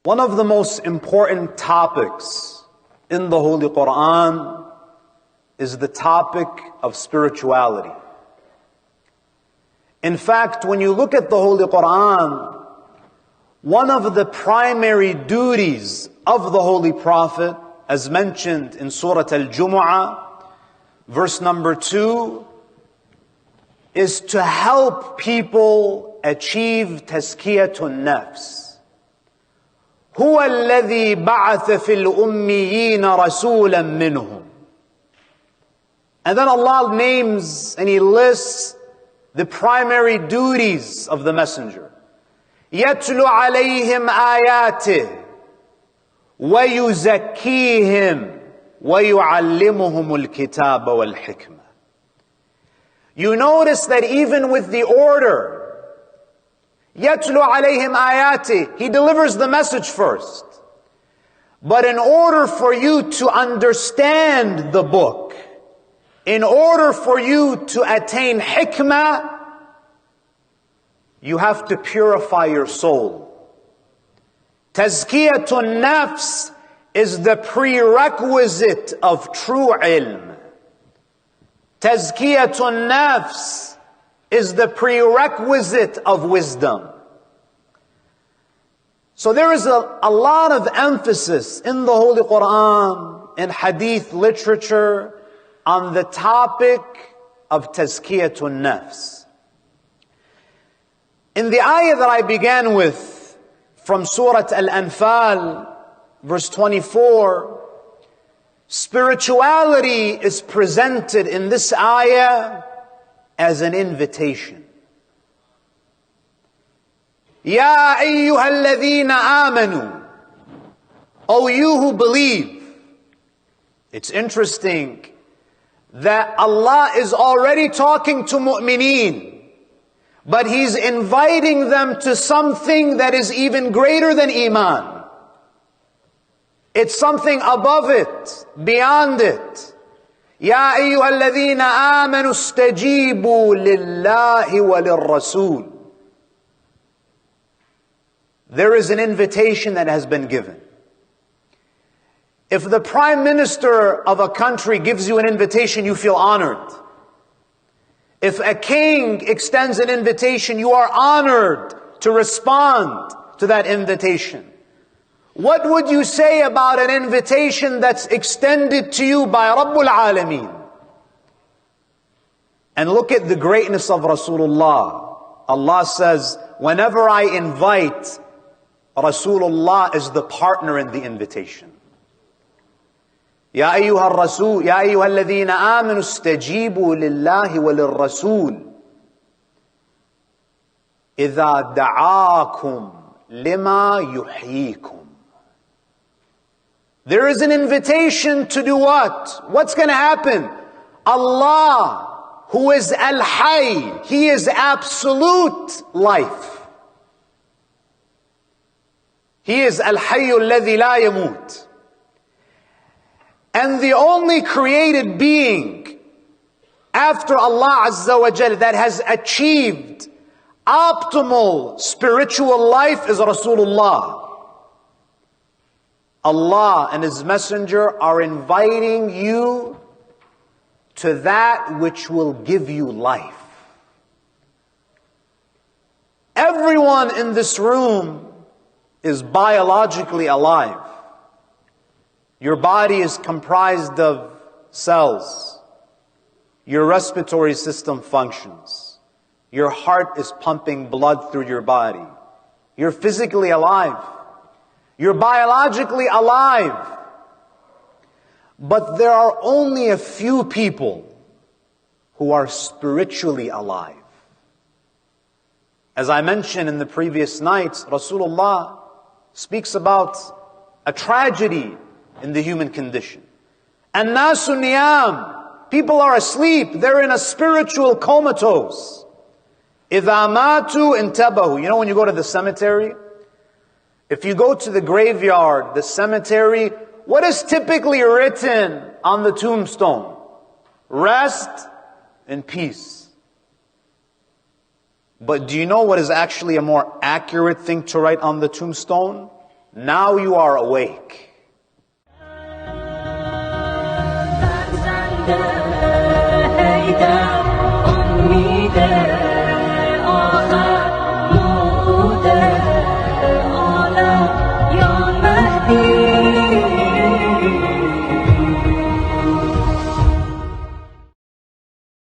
One of the most important topics in the Holy Quran is the topic of spirituality. In fact, when you look at the Holy Quran, one of the primary duties of the Holy Prophet, as mentioned in Surah Al-Jumu'ah, verse number 2, is to help people achieve tazkiyatun nafs. هو الذي بعث في الأميين رسولا منهم. And then Allah names and He lists the primary duties of the messenger. يتلو عليهم آياته ويزكيهم ويعلمهم الكتاب والحكمة. You notice that even with the order, يتلو عليهم آياته, He delivers the message first. But in order for you to understand the book, in order for you to attain hikmah, you have to purify your soul. Tazkiyatun nafs is the prerequisite of true ilm. Tazkiyatun nafs is the prerequisite of wisdom. So there is a lot of emphasis in the Holy Quran and Hadith literature on the topic of Tazkiyatun nafs. In the ayah that I began with from Surah Al-Anfal, verse 24, spirituality is presented in this ayah as an invitation. Ya ayyuhalladhina amanu, O you who believe. It's interesting that Allah is already talking to mu'mineen, but He's inviting them to something that is even greater than iman. It's something above it, beyond it. يا أيها الذين آمنوا استجيبوا لله وللرسول. There is an invitation that has been given. If the prime minister of a country gives you an invitation, you feel honored. If a king extends an invitation, you are honored to respond to that invitation. What would you say about an invitation that's extended to you by Rabbul Alameen? And look at the greatness of Rasulullah. Allah says, whenever I invite, Rasulullah is the partner in the invitation. يا أيها الرسول يا أيها الذين آمنوا استجيبوا لله وللرسول إذا دعاكم لما يحييكم. There is an invitation to do what? What's going to happen? Allah, who is Al-Hayy, He is absolute life. He is Al-Hayyu alladhi la yamut. And the only created being after Allah Azza wa Jal that has achieved optimal spiritual life is Rasulullah. Allah and His Messenger are inviting you to that which will give you life. Everyone in this room is biologically alive. Your body is comprised of cells. Your respiratory system functions. Your heart is pumping blood through your body. You're physically alive. You're biologically alive. But there are only a few people who are spiritually alive. As I mentioned in the previous nights, Rasulullah speaks about a tragedy in the human condition. An-nasu niyam. People are asleep. They're in a spiritual comatose. إِذَا مَاتُوا انْتَبَهُ. You know when you go to the cemetery? If you go to the graveyard, the cemetery, what is typically written on the tombstone? Rest in peace. But do you know what is actually a more accurate thing to write on the tombstone? Now you are awake. Hey down.